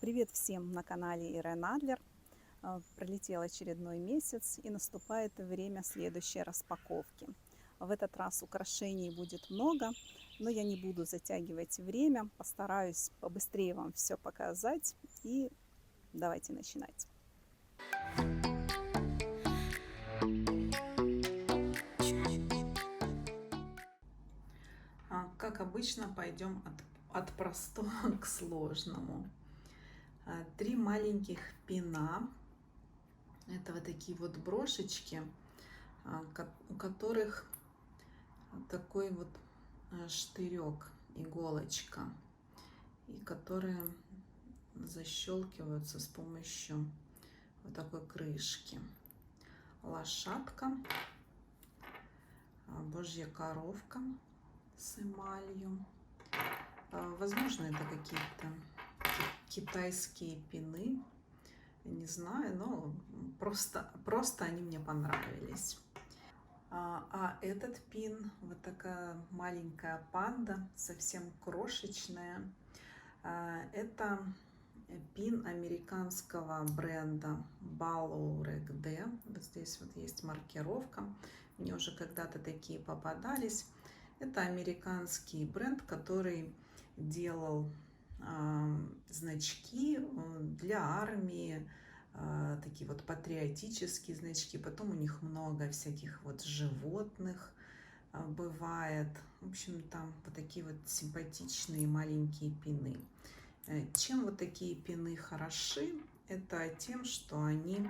Привет всем на канале Ирен Адлер. Пролетел очередной месяц и наступает время следующей распаковки. В этот раз украшений будет много, но я не буду затягивать время, постараюсь побыстрее вам все показать и давайте начинать. Как обычно, пойдем от простого к сложному. 3 маленьких пина. Это вот такие вот брошечки, у которых такой вот штырек, иголочка, и которые защелкиваются с помощью вот такой крышки. Лошадка, божья коровка с эмалью. Возможно, это какие-то китайские пины, не знаю, но просто они мне понравились. А этот пин, вот такая маленькая панда, совсем крошечная, это пин американского бренда Ballourec-D. Вот здесь вот есть маркировка. Мне уже когда-то такие попадались. Это американский бренд, который делал значки для армии, такие вот патриотические значки. Потом у них много всяких вот животных бывает. В общем, там вот такие вот симпатичные маленькие пины. Чем вот такие пины хороши? Это тем, что они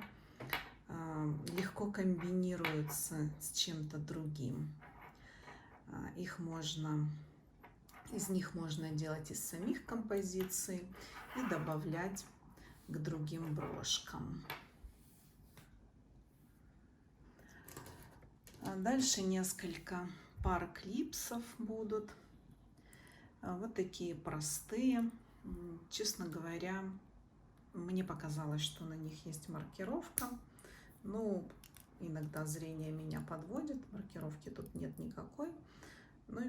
легко комбинируются с чем-то другим. Из них можно делать из самих композиций и добавлять к другим брошкам. Дальше несколько пар клипсов будут. Вот такие простые. Честно говоря, мне показалось, что на них есть маркировка. Ну, иногда зрение меня подводит. Маркировки тут нет никакой. Но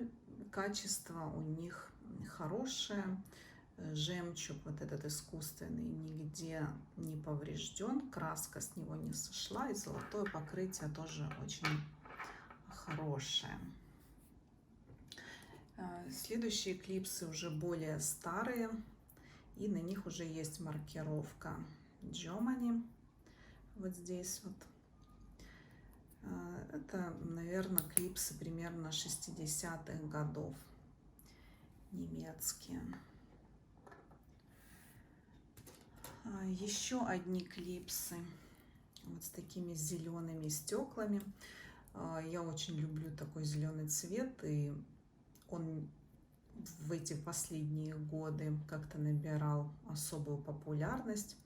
качество у них хорошее. Жемчуг вот этот искусственный нигде не поврежден. Краска с него не сошла. И золотое покрытие тоже очень хорошее. Следующие клипсы уже более старые. И на них уже есть маркировка Germany. Вот здесь вот. Это, наверное, клипсы примерно 60-х годов. Немецкие. Еще одни клипсы вот с такими зелеными стеклами. Я очень люблю такой зеленый цвет, и он в эти последние годы как-то набирал особую популярность.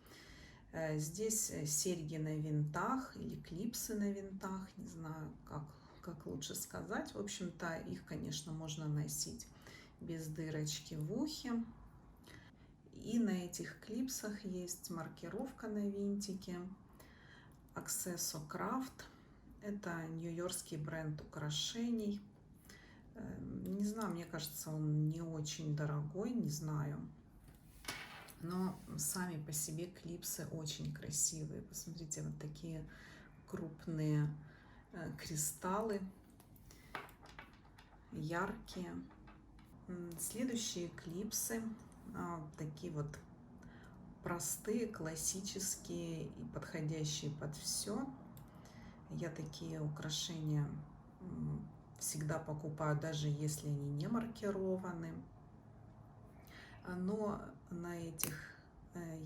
Здесь серьги на винтах или клипсы на винтах, не знаю, как лучше сказать. В общем-то, их, конечно, можно носить без дырочки в ухе. И на этих клипсах есть маркировка на винтике Accesso Craft. Это нью-йоркский бренд украшений. Не знаю, мне кажется, он не очень дорогой, не знаю. Но сами по себе клипсы очень красивые. Посмотрите, вот такие крупные кристаллы, яркие. Следующие клипсы такие вот простые, классические и подходящие под все. Я такие украшения всегда покупаю, даже если они не маркированы. Но на этих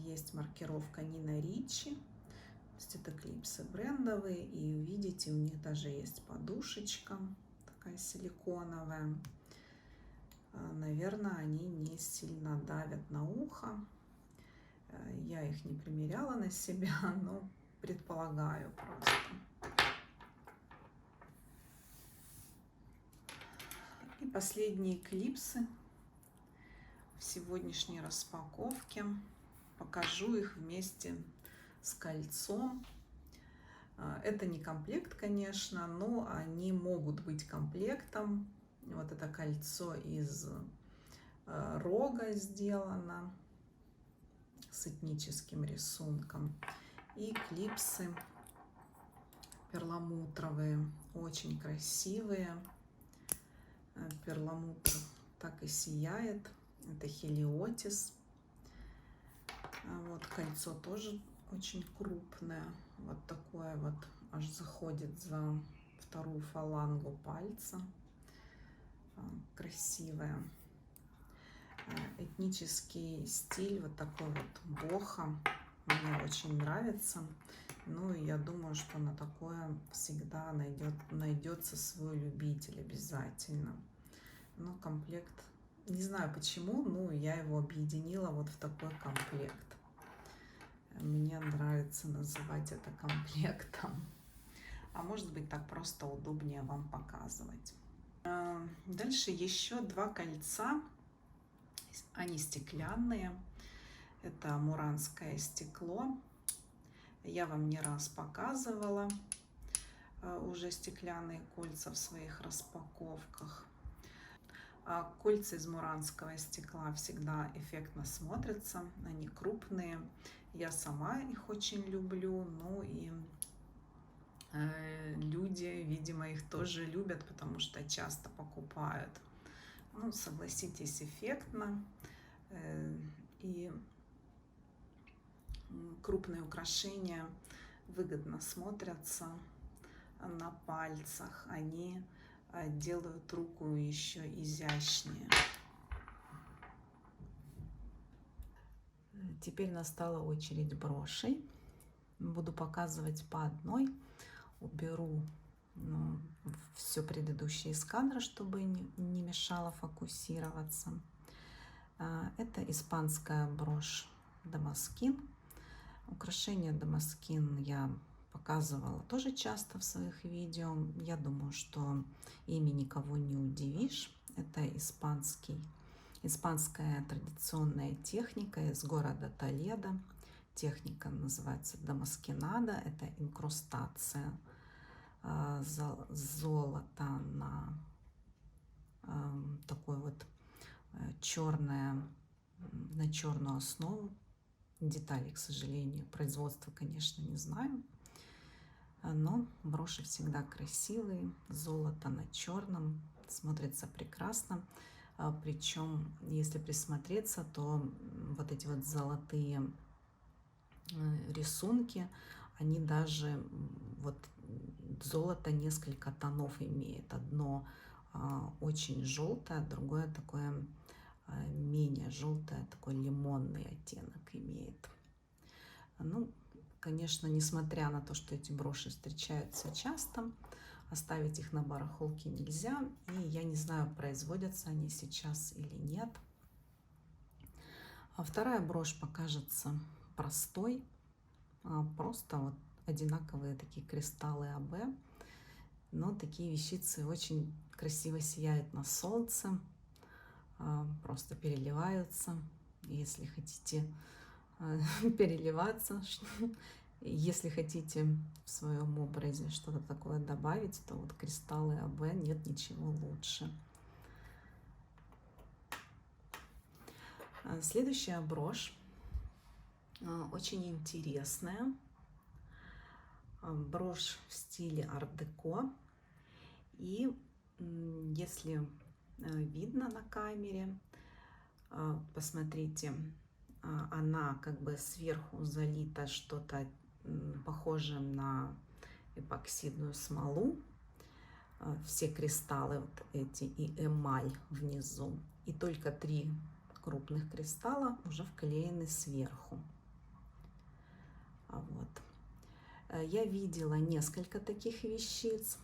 есть маркировка Nina Ricci. То есть это клипсы брендовые. И видите, у них даже есть подушечка такая силиконовая. Наверное, они не сильно давят на ухо. Я их не примеряла на себя, но предполагаю просто. И последние клипсы в сегодняшней распаковке. Покажу их вместе с кольцом. Это не комплект, конечно, но они могут быть комплектом. Вот это кольцо из рога сделано. с этническим рисунком. И клипсы перламутровые, очень красивые. Перламутр так и сияет. Это Хелиотис. Вот кольцо тоже очень крупное. Вот такое вот аж заходит за вторую фалангу пальца. Красивая. Этнический стиль, вот такой вот бохо, мне очень нравится. Ну и я думаю, что на такое всегда найдется свой любитель обязательно. Но комплект, не знаю почему, но я его объединила вот в такой комплект. Мне нравится называть это комплектом. А может быть, так просто удобнее вам показывать. Дальше еще два кольца. Они стеклянные. Это муранское стекло. Я вам не раз показывала уже стеклянные кольца в своих распаковках. Кольца из муранского стекла всегда эффектно смотрятся. Они крупные. Я сама их очень люблю. Ну и люди, видимо, их тоже любят, потому что часто покупают. Ну, согласитесь, эффектно. И крупные украшения выгодно смотрятся на пальцах. Они делают руку еще изящнее. Теперь настала очередь брошей. Буду показывать по одной. Уберу все предыдущее из кадра, чтобы не мешало фокусироваться. Это испанская брошь Дамаскин. Украшение Дамаскин я показывала тоже часто в своих видео. Я думаю, что ими никого не удивишь. Это испанская традиционная техника из города Толедо. Техника называется дамаскинада. Это инкрустация золота на такой вот на черную основу. Деталей, к сожалению, производства, конечно, не знаю. Но броши всегда красивые. Золото на черном смотрится прекрасно. Причем, если присмотреться, то вот эти вот золотые рисунки, они даже вот золото несколько тонов имеет. Одно очень желтое, другое такое менее желтое, такой лимонный оттенок имеет. Ну, конечно, несмотря на то, что эти броши встречаются часто, оставить их на барахолке нельзя. И я не знаю, производятся они сейчас или нет. А вторая брошь покажется простой. Просто вот одинаковые такие кристаллы АБ. Но такие вещицы очень красиво сияют на солнце. Просто переливаются. Если хотите переливаться, если хотите в своем образе что-то такое добавить, то вот кристаллы АБ, нет ничего лучше. Следующая брошь очень интересная. Брошь в стиле арт-деко. И если видно на камере, посмотрите, она как бы сверху залита что-то похожее на эпоксидную смолу. Все кристаллы вот эти и эмаль внизу. И только 3 крупных кристалла уже вклеены сверху. Вот. Я видела несколько таких вещиц.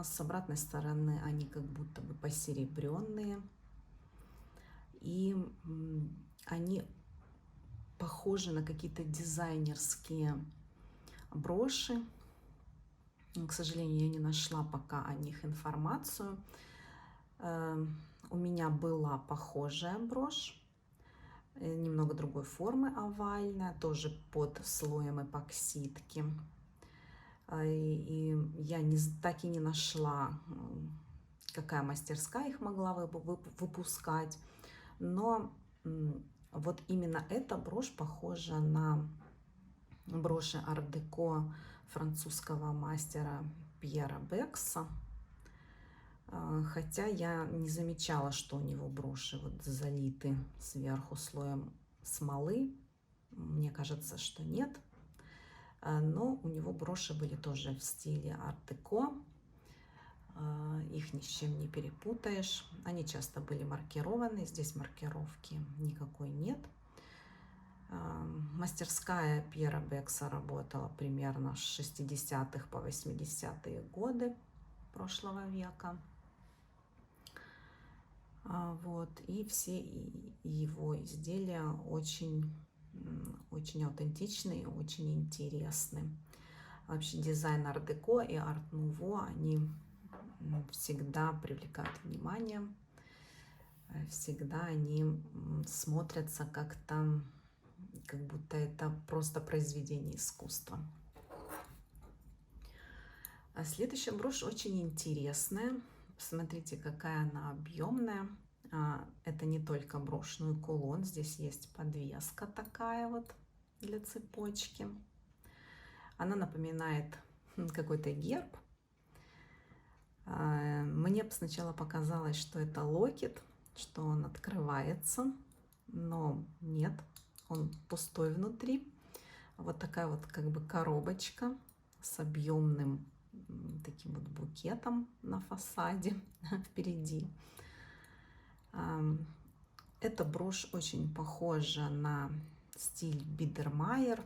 С обратной стороны они как будто бы посеребренные. И они похожи на какие-то дизайнерские броши. К сожалению, я не нашла пока о них информацию. У меня была похожая брошь, немного другой формы, овальная, тоже под слоем эпоксидки. И я так и не нашла, какая мастерская их могла выпускать. Но Вот именно эта брошь похожа на броши арт-деко французского мастера Пьера Бекса. Хотя я не замечала, что у него броши вот залиты сверху слоем смолы. Мне кажется, что нет. Но у него броши были тоже в стиле арт-деко. Их ни с чем не перепутаешь. Они часто были маркированы. Здесь маркировки никакой нет. Мастерская Пьера Бекса работала примерно с 60-х по 80-е годы прошлого века. Вот. И все его изделия очень аутентичные, очень интересны. Вообще дизайн арт-деко и арт-нуво, они всегда привлекают внимание. Всегда они смотрятся как-то, как будто это просто произведение искусства. А следующая брошь очень интересная. Смотрите, какая она объемная. Это не только брошь, но и кулон. Здесь есть подвеска такая вот для цепочки. Она напоминает какой-то герб. Мне сначала показалось, что это локет, что он открывается, но нет, он пустой внутри. Вот такая вот как бы коробочка с объемным таким вот букетом на фасаде впереди. Эта брошь очень похожа на стиль Бидермайер.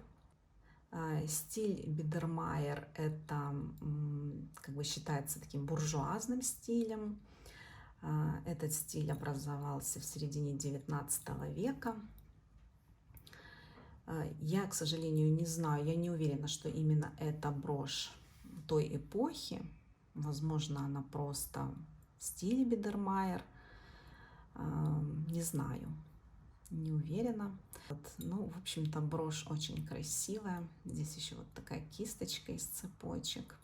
Стиль Бидермайер это как бы считается таким буржуазным стилем. Этот стиль образовался в середине 19 века. Я, к сожалению, не знаю, я не уверена, что именно эта брошь той эпохи. Возможно, она просто в стиле Бидермайер. Не знаю, не уверена. Вот. Ну, в общем-то, брошь очень красивая. Здесь еще вот такая кисточка из цепочек.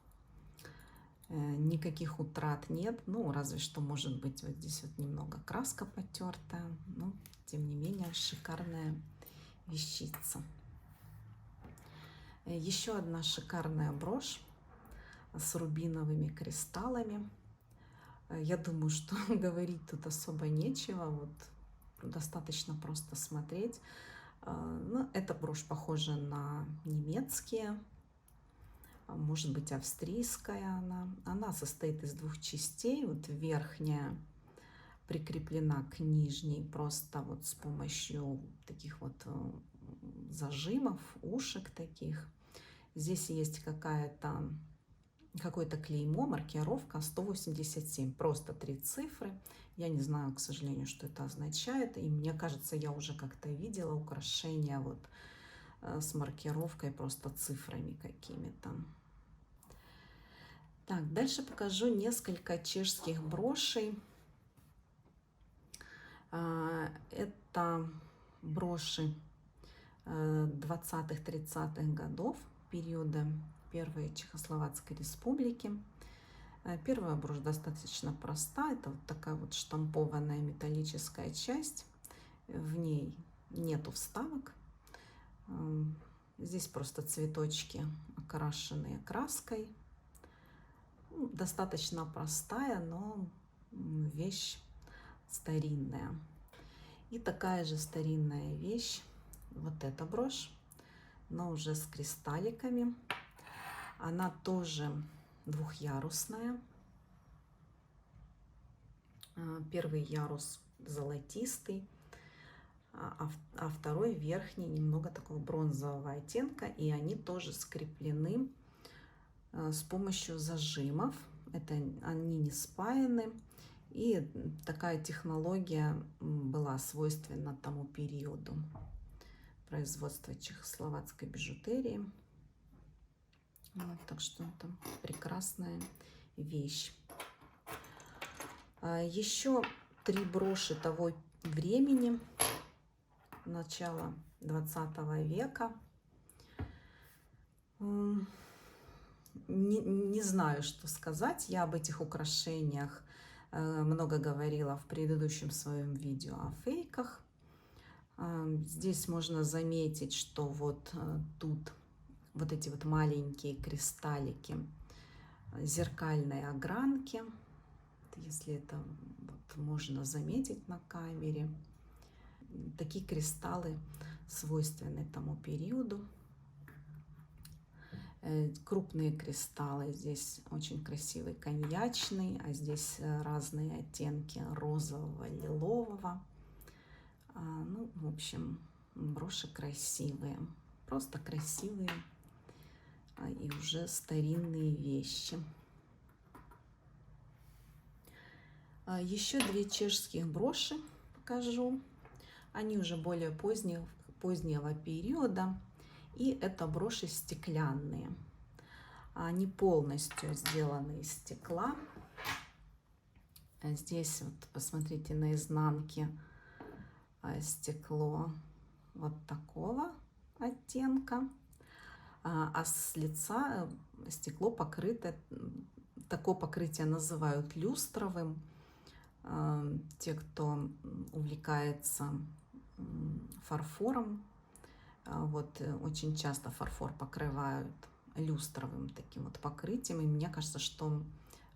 Никаких утрат нет. Ну, разве что, может быть, вот здесь вот немного краска потертая. Но, тем не менее, шикарная вещица. Еще одна шикарная брошь с рубиновыми кристаллами. Я думаю, что говорить тут особо нечего. Вот достаточно просто смотреть. Ну, эта брошь похожа на немецкие, может быть, австрийская она. Она состоит из двух частей. Вот верхняя прикреплена к нижней просто вот с помощью таких вот зажимов, ушек таких. Здесь есть какое-то клеймо, маркировка 187, просто 3 цифры. Я не знаю, к сожалению, что это означает. И мне кажется, я уже как-то видела украшения вот с маркировкой, просто цифрами какими-то. Так, дальше покажу несколько чешских брошей. Это броши 20-30-х годов, периода Первой Чехословацкой Республики. Первая брошь достаточно проста. Это вот такая вот штампованная металлическая часть. В ней нету вставок. Здесь просто цветочки, окрашенные краской. Достаточно простая, но вещь старинная. И такая же старинная вещь, вот эта брошь, но уже с кристалликами. Она тоже двухъярусная. Первый ярус золотистый, а второй верхний немного такого бронзового оттенка. И они тоже скреплены с помощью зажимов. Это они не спаяны. И такая технология была свойственна тому периоду производства чехословацкой бижутерии. Вот, так что это прекрасная вещь. Еще 3 броши того времени, начала 20 века. Не знаю, что сказать. Я об этих украшениях много говорила в предыдущем своем видео о фейках. Здесь можно заметить, что вот тут вот эти вот маленькие кристаллики зеркальной огранки, если это вот можно заметить на камере. Такие кристаллы свойственны тому периоду. Крупные кристаллы, здесь очень красивый коньячный, а здесь разные оттенки розового, лилового. Ну, в общем, броши красивые, просто красивые и уже старинные вещи. Еще две чешских броши покажу. Они уже более позднего периода. И это броши стеклянные. Они полностью сделаны из стекла. Здесь вот посмотрите на изнанке стекло вот такого оттенка. А с лица стекло покрыто, такое покрытие называют люстровым. Те, кто увлекается фарфором, вот очень часто фарфор покрывают люстровым таким вот покрытием, и мне кажется, что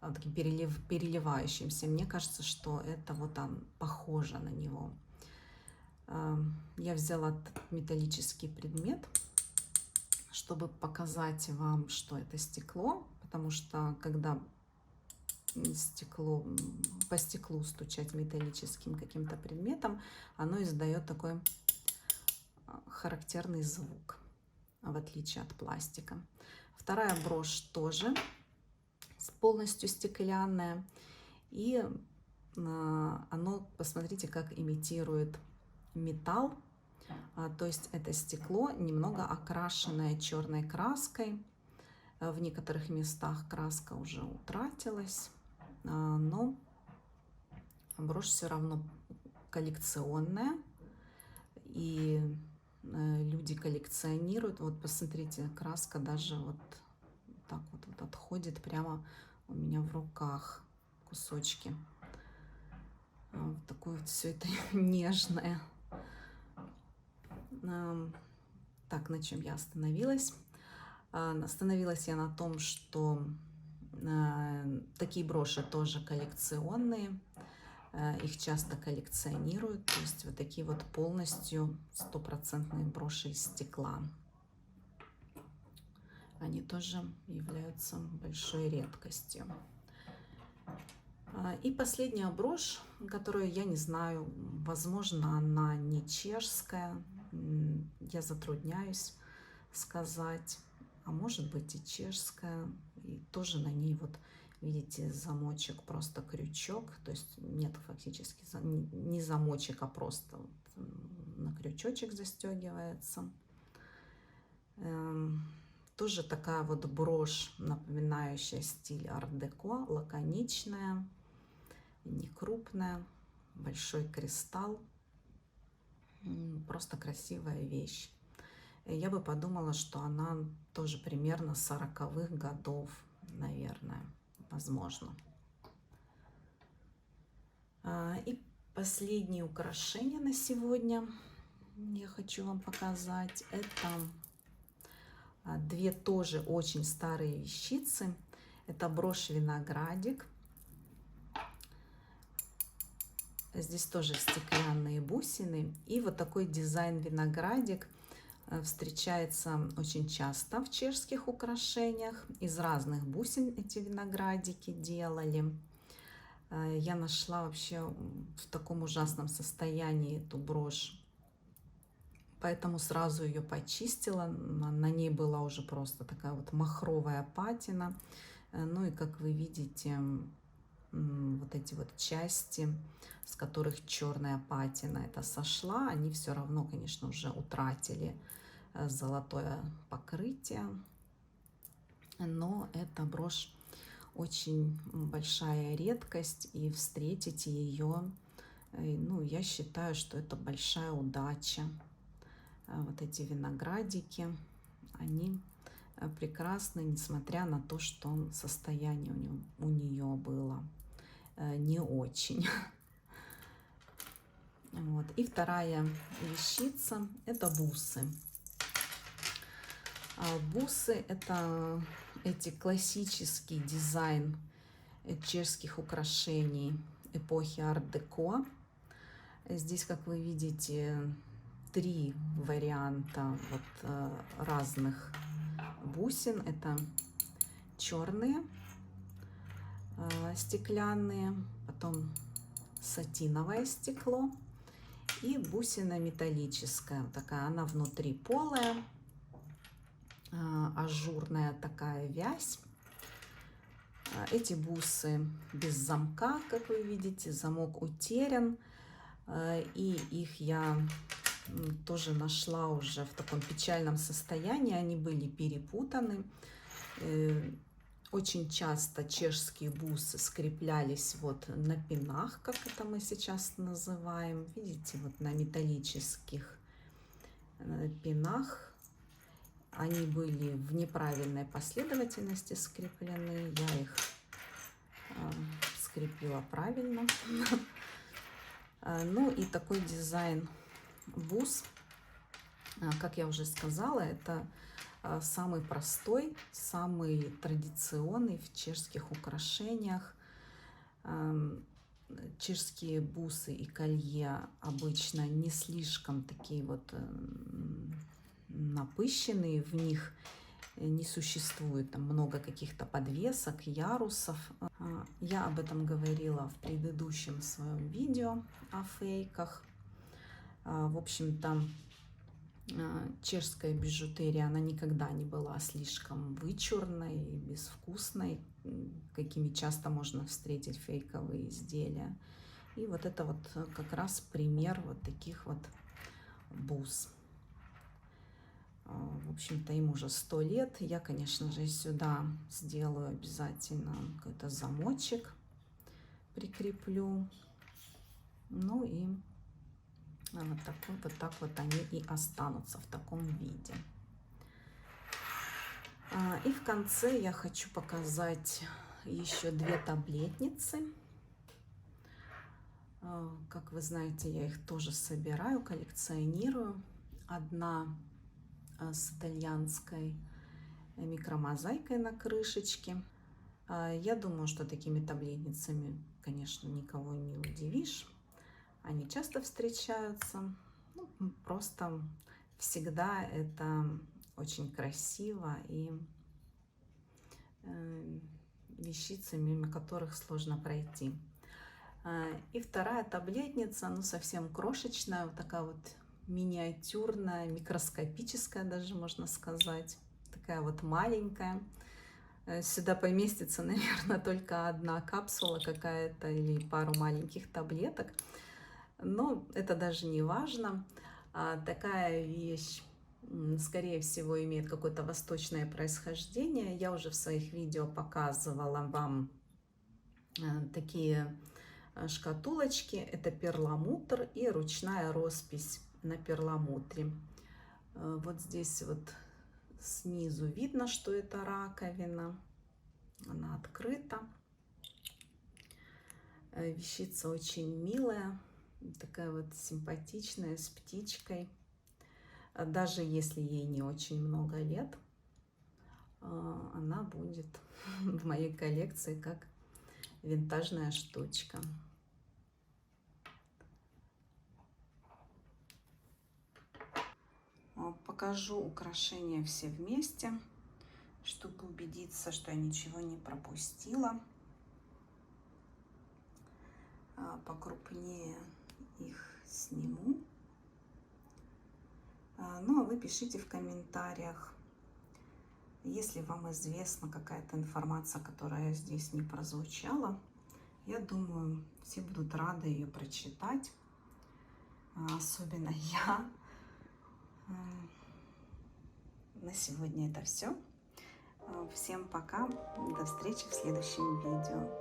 таким переливающимся, мне кажется, что это вот похоже на него. Я взяла этот металлический предмет, чтобы показать вам, что это стекло, потому что когда по стеклу стучать металлическим каким-то предметом, оно издает такой характерный звук, в отличие от пластика. Вторая брошь тоже полностью стеклянная, и оно, посмотрите, как имитирует металл. То есть это стекло немного окрашенное черной краской. В некоторых местах краска уже утратилась, но брошь все равно коллекционная, и люди коллекционируют. Вот посмотрите, краска даже вот так вот отходит прямо у меня в руках, кусочки. Вот такое вот все это нежное. Так, на чем я остановилась? Остановилась я на том, что такие броши тоже коллекционные. Их часто коллекционируют. То есть вот такие вот полностью стопроцентные броши из стекла. Они тоже являются большой редкостью. И последняя брошь, которую я не знаю, возможно, она не чешская. Я затрудняюсь сказать. А может быть и чешская. И тоже на ней вот, видите, замочек, просто крючок. То есть нет фактически не замочек, а просто вот на крючочек застегивается. Тоже такая вот брошь, напоминающая стиль арт-деко, лаконичная, не крупная, большой кристалл. Просто красивая вещь. Я бы подумала, что она тоже примерно 40-х годов, наверное, возможно. И последнее украшение на сегодня я хочу вам показать. Это две тоже очень старые вещицы. Это брошь виноградик. Здесь тоже стеклянные бусины. И вот такой дизайн виноградик встречается очень часто в чешских украшениях. Из разных бусин эти виноградики делали. Я нашла вообще в таком ужасном состоянии эту брошь, поэтому сразу ее почистила. На ней была уже просто такая вот махровая патина. Ну и как вы видите, вот эти вот части, с которых черная патина это сошла, они все равно, конечно, уже утратили золотое покрытие. Но эта брошь очень большая редкость, и встретить ее, ну, я считаю, что это большая удача. Вот эти виноградики, они прекрасны, несмотря на то, что состояние у нее было не очень. Вот. И вторая вещица – это бусы. Бусы – это эти классический дизайн чешских украшений эпохи арт-деко. Здесь, как вы видите, 3 варианта разных бусин. Это черные, стеклянные, потом сатиновое стекло и бусина металлическая. Такая она внутри полая, ажурная такая вязь. Эти бусы без замка, как вы видите, замок утерян. И их я тоже нашла уже в таком печальном состоянии. Они были перепутаны. Очень часто чешские бусы скреплялись вот на пинах, как это мы сейчас называем. Видите, вот на металлических пинах. Они были в неправильной последовательности скреплены. Я их скрепила правильно. Ну и такой дизайн бус, как я уже сказала, это самый простой, самый традиционный в чешских украшениях. Чешские бусы и колье обычно не слишком такие вот напыщенные, в них не существует там много каких-то подвесок, ярусов. Я об этом говорила в предыдущем своем видео о фейках. В общем-то, чешская бижутерия, она никогда не была слишком вычурной и безвкусной, какими часто можно встретить фейковые изделия. И вот это вот как раз пример вот таких вот бус. В общем-то, им уже 100 лет. Я, конечно же, сюда сделаю обязательно какой-то замочек, прикреплю. Ну и вот так вот они и останутся в таком виде. И в конце я хочу показать еще 2 таблетницы. Как вы знаете, я их тоже собираю, коллекционирую. Одна с итальянской микромозаикой на крышечке. Я думаю, что такими таблетницами, конечно, никого не удивишь. Они часто встречаются. Ну, просто всегда это очень красиво и вещицы, мимо которых сложно пройти. И вторая таблетница, ну, совсем крошечная, вот такая вот миниатюрная, микроскопическая даже, можно сказать. Такая вот маленькая. Сюда поместится, наверное, только одна капсула какая-то или пару маленьких таблеток. Но это даже не важно. Такая вещь, скорее всего, имеет какое-то восточное происхождение. Я уже в своих видео показывала вам такие шкатулочки. Это перламутр и ручная роспись на перламутре. Вот здесь вот снизу видно, что это раковина. Она открыта. Вещица очень милая, такая вот симпатичная, с птичкой. Даже если ей не очень много лет, она будет в моей коллекции как винтажная штучка. Покажу украшения все вместе, чтобы убедиться, что я ничего не пропустила. Покрупнее их сниму. Ну, а вы пишите в комментариях, если вам известна какая-то информация, которая здесь не прозвучала. Я думаю, все будут рады ее прочитать, особенно я. На сегодня это все. Всем пока. До встречи в следующем видео.